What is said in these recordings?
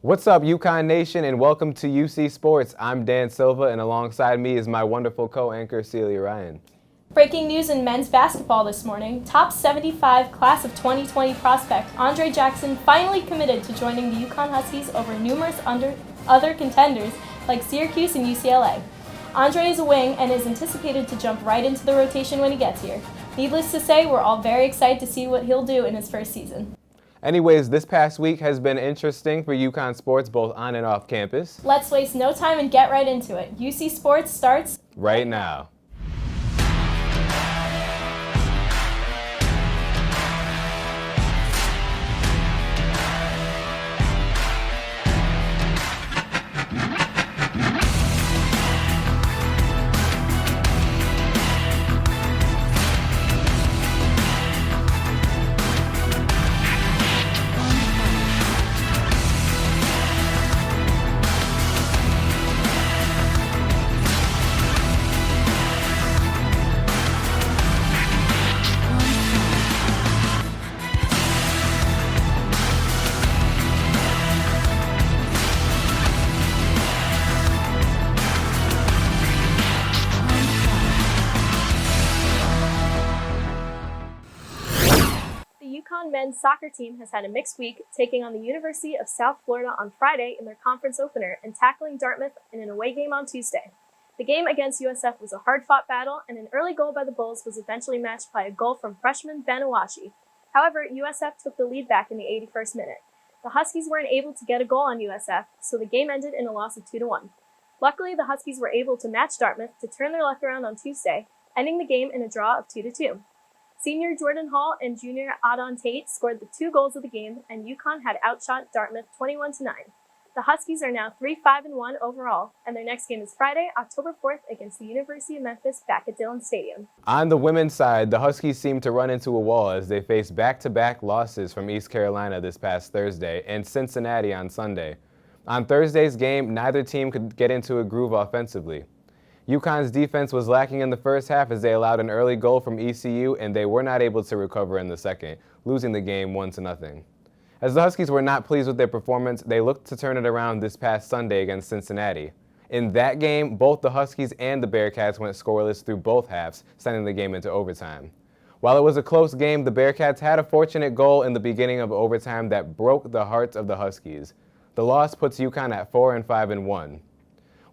What's up, UConn Nation, and welcome to UC Sports. I'm Dan Silva, and alongside me is my wonderful co-anchor, Celia Ryan. Breaking news in men's basketball this morning. Top 75 class of 2020 prospect Andre Jackson finally committed to joining the UConn Huskies over numerous other contenders like Syracuse and UCLA. Andre is a wing and is anticipated to jump right into the rotation when he gets here. Needless to say, we're all very excited to see what he'll do in his first season. Anyways, this past week has been interesting for UConn Sports, both on and off campus. Let's waste no time and get right into it. UC Sports starts right now. UConn men's soccer team has had a mixed week, taking on the University of South Florida on Friday in their conference opener and tackling Dartmouth in an away game on Tuesday. The game against USF was a hard-fought battle, and an early goal by the Bulls was eventually matched by a goal from freshman Ben Awashi. However, USF took the lead back in the 81st minute. The Huskies weren't able to get a goal on USF, so the game ended in a loss of 2-1. Luckily, the Huskies were able to match Dartmouth to turn their luck around on Tuesday, ending the game in a draw of 2-2. Senior Jordan Hall and junior Adon Tate scored the 2 goals of the game, and UConn had outshot Dartmouth 21-9. The Huskies are now 3-5-1 overall, and their next game is Friday, October 4th against the University of Memphis back at Dillon Stadium. On the women's side, the Huskies seemed to run into a wall as they faced back-to-back losses from East Carolina this past Thursday and Cincinnati on Sunday. On Thursday's game, neither team could get into a groove offensively. UConn's defense was lacking in the first half as they allowed an early goal from ECU, and they were not able to recover in the second, losing the game 1-0. As the Huskies were not pleased with their performance, they looked to turn it around this past Sunday against Cincinnati. In that game, both the Huskies and the Bearcats went scoreless through both halves, sending the game into overtime. While it was a close game, the Bearcats had a fortunate goal in the beginning of overtime that broke the hearts of the Huskies. The loss puts UConn at 4-5-1.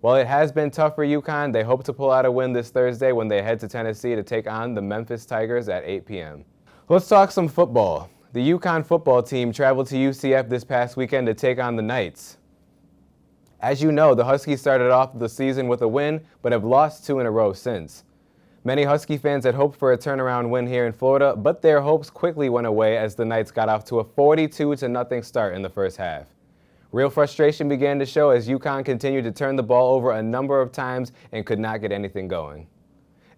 While it has been tough for UConn, they hope to pull out a win this Thursday when they head to Tennessee to take on the Memphis Tigers at 8 p.m. Let's talk some football. The UConn football team traveled to UCF this past weekend to take on the Knights. As you know, the Huskies started off the season with a win, but have lost 2 in a row since. Many Husky fans had hoped for a turnaround win here in Florida, but their hopes quickly went away as the Knights got off to a 42-0 start in the first half. Real frustration began to show as UConn continued to turn the ball over a number of times and could not get anything going.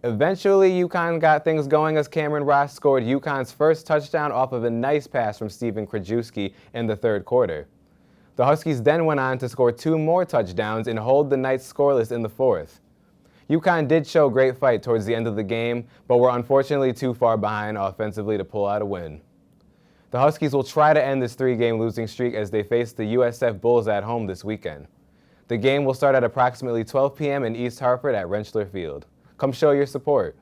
Eventually, UConn got things going as Cameron Ross scored UConn's first touchdown off of a nice pass from Stephen Krajewski in the third quarter. The Huskies then went on to score 2 more touchdowns and hold the Knights scoreless in the fourth. UConn did show great fight towards the end of the game, but were unfortunately too far behind offensively to pull out a win. The Huskies will try to end this 3-game losing streak as they face the USF Bulls at home this weekend. The game will start at approximately 12 p.m. in East Hartford at Rentschler Field. Come show your support.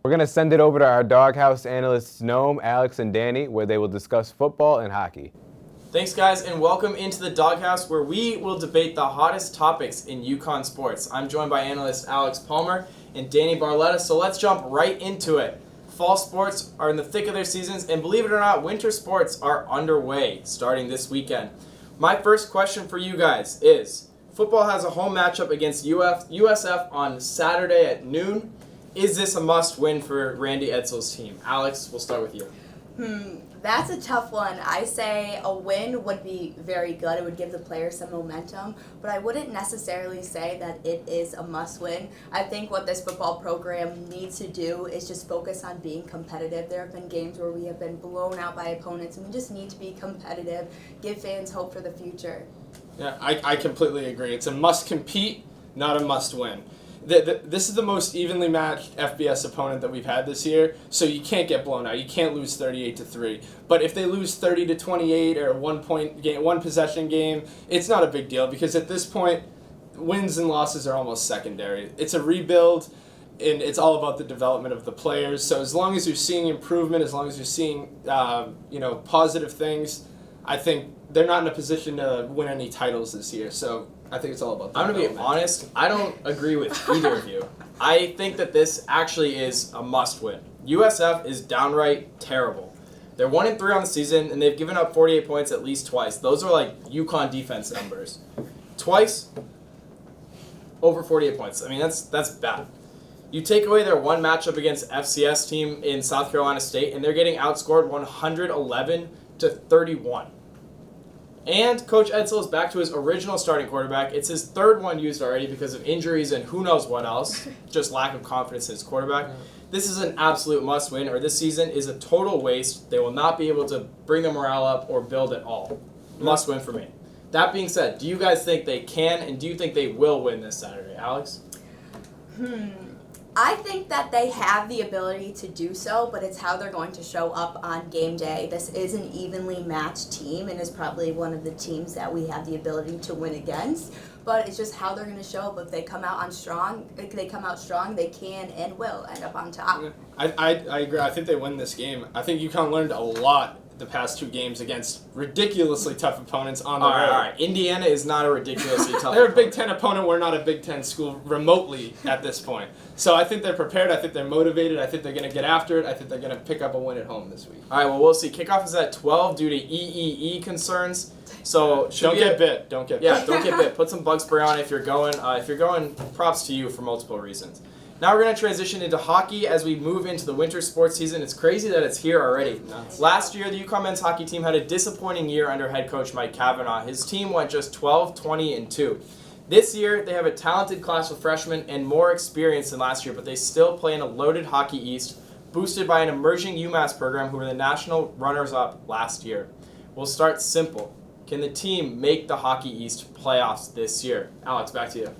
We're going to send it over to our Doghouse analysts Noam, Alex, and Danny, where they will discuss football and hockey. Thanks, guys, and welcome into the Doghouse, where we will debate the hottest topics in UConn sports. I'm joined by analyst Alex Palmer and Danny Barletta, so let's jump right into it. Fall sports are in the thick of their seasons, and believe it or not, winter sports are underway starting this weekend. My first question for you guys is, football has a home matchup against USF on Saturday at noon. Is this a must-win for Randy Edsall's team? Alex, we'll start with you. That's a tough one. I say a win would be very good. It would give the players some momentum, but I wouldn't necessarily say that it is a must-win. I think what this football program needs to do is just focus on being competitive. There have been games where we have been blown out by opponents, and we just need to be competitive, give fans hope for the future. Yeah, I completely agree. It's a must-compete, not a must-win. this is the most evenly matched FBS opponent that we've had this year, so you can't get blown out. You can't lose 38-3. But if they lose 30-28 or a 1-point game, 1-possession game, it's not a big deal because at this point, wins and losses are almost secondary. It's a rebuild, and it's all about the development of the players. So as long as you're seeing improvement, as long as you're seeing positive things, I think they're not in a position to win any titles this year. So I think it's all about. I'm going to be honest. I don't agree with either of you. I think that this actually is a must-win. USF is downright terrible. They're 1-3 on the season, and they've given up 48 points at least twice. Those are like UConn defense numbers. Twice, over 48 points. I mean, that's bad. You take away their one matchup against FCS team in South Carolina State, and they're getting outscored 111-31. And Coach Edsall is back to his original starting quarterback. It's his third one used already because of injuries and who knows what else. Just lack of confidence in his quarterback. This is an absolute must-win, or this season is a total waste. They will not be able to bring the morale up or build at all. Must-win for me. That being said, do you guys think they can, and do you think they will win this Saturday? Alex? I think that they have the ability to do so, but it's how they're going to show up on game day. This is an evenly matched team and is probably one of the teams that we have the ability to win against. But it's just how they're going to show up. If they come out strong, they can and will end up on top. I agree. I think they win this game. I think UConn learned a lot the past 2 games against ridiculously tough opponents on the road. All right. Indiana is not a ridiculously tough They're a Big Ten opponent. We're not a Big Ten school remotely at this point. So I think they're prepared. I think they're motivated. I think they're going to get after it. I think they're going to pick up a win at home this week. All right, well, we'll see. Kickoff is at 12 due to EEE concerns. So Don't get bit. Don't get bit. Yeah, don't get bit. Put some bug spray on if you're going. Props to you for multiple reasons. Now we're going to transition into hockey as we move into the winter sports season. It's crazy that it's here already. Last year, the UConn men's hockey team had a disappointing year under head coach Mike Cavanaugh. His team went just 12-20-2. This year, they have a talented class of freshmen and more experience than last year, but they still play in a loaded Hockey East, boosted by an emerging UMass program who were the national runners-up last year. We'll start simple. Can the team make the Hockey East playoffs this year? Alex, back to you.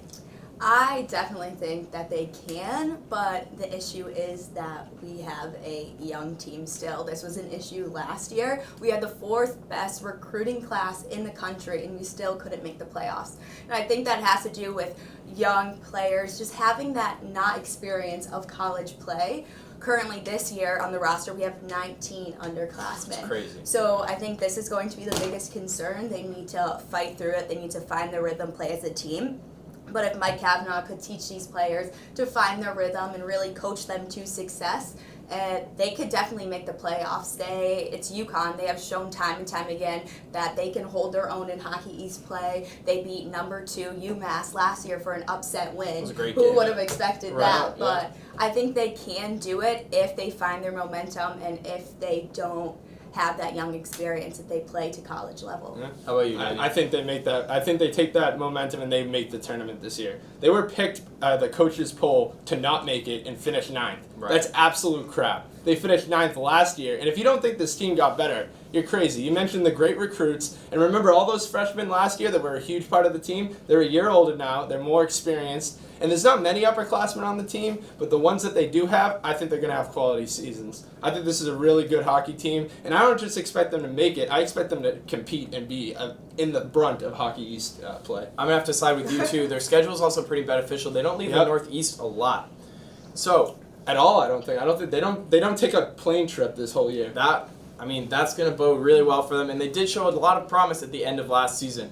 I definitely think that they can, but the issue is that we have a young team still. This was an issue last year. We had the 4th best recruiting class in the country, and we still couldn't make the playoffs. And I think that has to do with young players just having that not experience of college play. Currently this year on the roster, we have 19 underclassmen. That's crazy. So I think this is going to be the biggest concern. They need to fight through it. They need to find their rhythm, play as a team. But if Mike Cavanaugh could teach these players to find their rhythm and really coach them to success, they could definitely make the playoffs. It's UConn. They have shown time and time again that they can hold their own in Hockey East play. They beat number 2 UMass last year for an upset win. It was a great Who game. would have expected that? yeah. But I think they can do it if they find their momentum and if they don't have that young experience if they play to college level. Yeah. How about you, Danny? I think they make that. I think they take that momentum and they make the tournament this year. They were picked the coaches' poll to not make it and finish 9th. Right. That's absolute crap. They finished 9th last year, and if you don't think this team got better, you're crazy. You mentioned the great recruits, and remember all those freshmen last year that were a huge part of the team? They're a year older now. They're more experienced. And there's not many upperclassmen on the team, but the ones that they do have, I think they're going to have quality seasons. I think this is a really good hockey team, and I don't just expect them to make it. I expect them to compete and be in the brunt of Hockey East play. I'm going to have to side with you, too. Their schedule is also pretty beneficial. They don't leave the Northeast a lot. So, at all, I don't think they don't take a plane trip this whole year. That's going to bode really well for them, and they did show a lot of promise at the end of last season.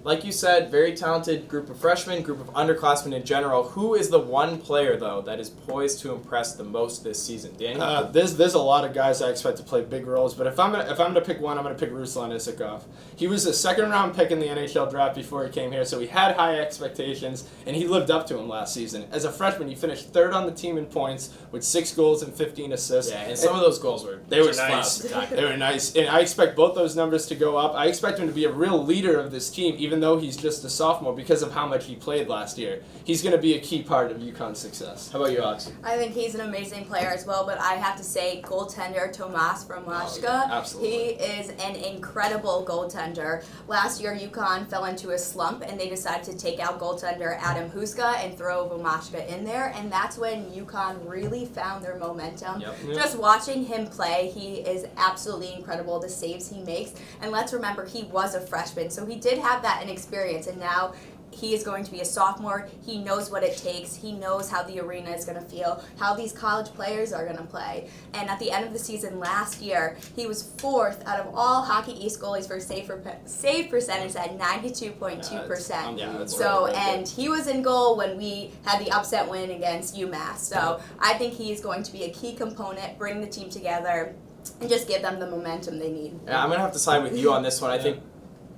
Like you said, very talented group of freshmen, group of underclassmen in general. Who is the one player, though, that is poised to impress the most this season? Danny? There's a lot of guys I expect to play big roles, but if I'm gonna pick one, I'm gonna pick Ruslan Isakov. He was a 2nd-round pick in the NHL draft before he came here, so he had high expectations, and he lived up to them last season. As a freshman, he finished 3rd on the team in points with 6 goals and 15 assists. Yeah, and some of those goals were nice. They were nice, and I expect both those numbers to go up. I expect him to be a real leader of this team, even even though he's just a sophomore, because of how much he played last year, he's going to be a key part of UConn's success. How about you, Alex? I think he's an amazing player as well, but I have to say goaltender Tomas from Lashka. Absolutely. He is an incredible goaltender. Last year, UConn fell into a slump, and they decided to take out goaltender Adam Huska and throw Vomashka in there, and that's when UConn really found their momentum. Yep. Just watching him play, he is absolutely incredible, the saves he makes. And let's remember, he was a freshman, so he did have that inexperience, and now he is going to be a sophomore. He knows what it takes. He knows how the arena is going to feel, how these college players are going to play. And at the end of the season last year, he was 4th out of all Hockey East goalies for save percentage at 92.2%. Yeah, that's so, really and he was in goal when we had the upset win against UMass. So I think he is going to be a key component, bring the team together, and just give them the momentum they need. Yeah, I'm going to have to side with you on this one. I think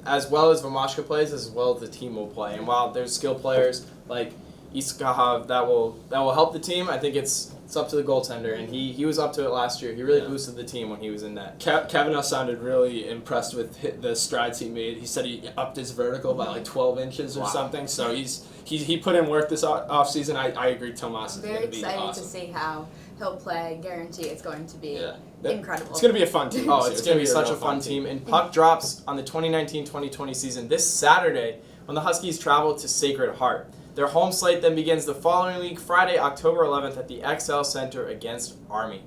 as well as Vomashka plays, as well as the team will play. And while there's skilled players like Iskahav that will help the team, I think it's up to the goaltender. And he was up to it last year. He really boosted the team when he was in that. Kavanaugh sounded really impressed with the strides he made. He said he upped his vertical by like 12 inches or something. So he put in work this offseason. I agree Tomas is going to be awesome. Very excited to see how he'll play. Guarantee it's going to be incredible. It's going to be a fun team. Oh, it's going to be such a fun team. And puck drops on the 2019-2020 season this Saturday when the Huskies travel to Sacred Heart. Their home slate then begins the following week, Friday, October 11th at the XL Center against Army.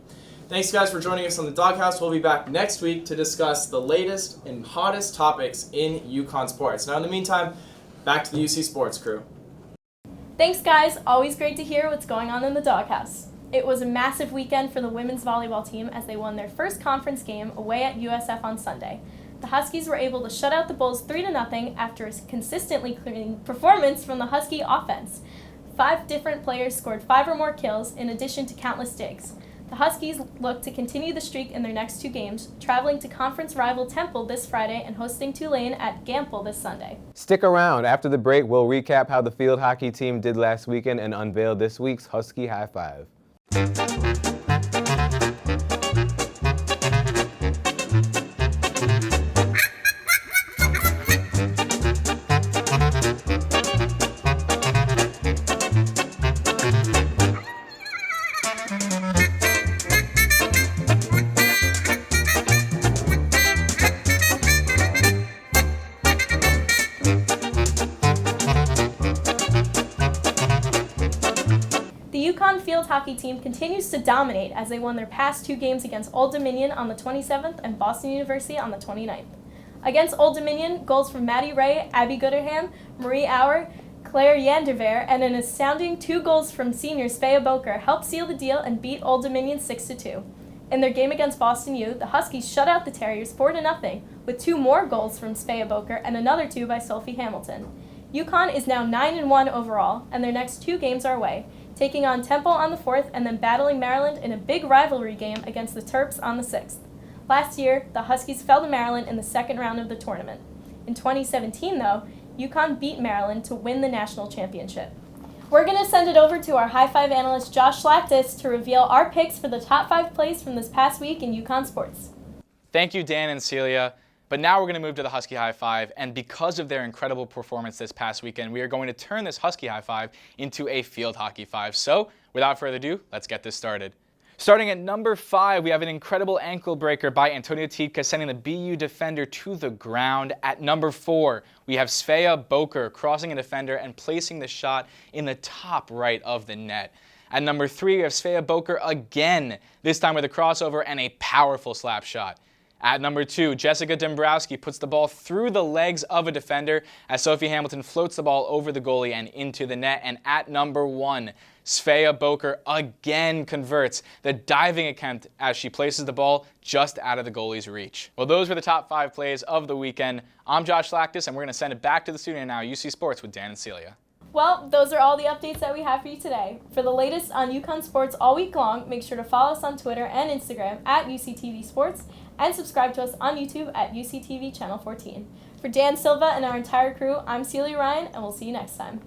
Thanks, guys, for joining us on the Doghouse. We'll be back next week to discuss the latest and hottest topics in UConn sports. Now, in the meantime, back to the UC Sports crew. Thanks, guys. Always great to hear what's going on in the Doghouse. It was a massive weekend for the women's volleyball team as they won their first conference game away at USF on Sunday. The Huskies were able to shut out the Bulls 3-0 after a consistently clean performance from the Husky offense. 5 different players scored 5 or more kills in addition to countless digs. The Huskies look to continue the streak in their next 2 games, traveling to conference rival Temple this Friday and hosting Tulane at Gampel this Sunday. Stick around. After the break, we'll recap how the field hockey team did last weekend and unveil this week's Husky High Five. The UConn field hockey team continues to dominate as they won their past 2 games against Old Dominion on the 27th and Boston University on the 29th. Against Old Dominion, goals from Maddie Ray, Abby Gooderham, Marie Auer, Claire Yanderver, and an astounding 2 goals from senior Svea Boker helped seal the deal and beat Old Dominion 6-2. In their game against Boston U, the Huskies shut out the Terriers 4-0, with 2 more goals from Svea Boker and another 2 by Sophie Hamilton. UConn is now 9-1 overall, and their next 2 games are away, taking on Temple on the 4th and then battling Maryland in a big rivalry game against the Terps on the 6th. Last year, the Huskies fell to Maryland in the second round of the tournament. In 2017, though, UConn beat Maryland to win the national championship. We're going to send it over to our High Five analyst Josh Schlactus to reveal our picks for the top 5 plays from this past week in UConn sports. Thank you, Dan and Celia. But now we're going to move to the Husky High Five, and because of their incredible performance this past weekend, we are going to turn this Husky High Five into a field hockey 5. So, without further ado, let's get this started. Starting at number 5, we have an incredible ankle breaker by Antonia Tiedka, sending the BU defender to the ground. At number 4, we have Svea Boker crossing a defender and placing the shot in the top right of the net. At number 3, we have Svea Boker again, this time with a crossover and a powerful slap shot. At number 2, Jessica Dombrowski puts the ball through the legs of a defender as Sophie Hamilton floats the ball over the goalie and into the net. And at number 1, Svea Boker again converts the diving attempt as she places the ball just out of the goalie's reach. Well, those were the top 5 plays of the weekend. I'm Josh Schlactus, and we're going to send it back to the studio now, UC Sports with Dan and Celia. Well, those are all the updates that we have for you today. For the latest on UConn Sports all week long, make sure to follow us on Twitter and Instagram at UCTV Sports and subscribe to us on YouTube at UCTV Channel 14. For Dan Silva and our entire crew, I'm Celia Ryan, and we'll see you next time.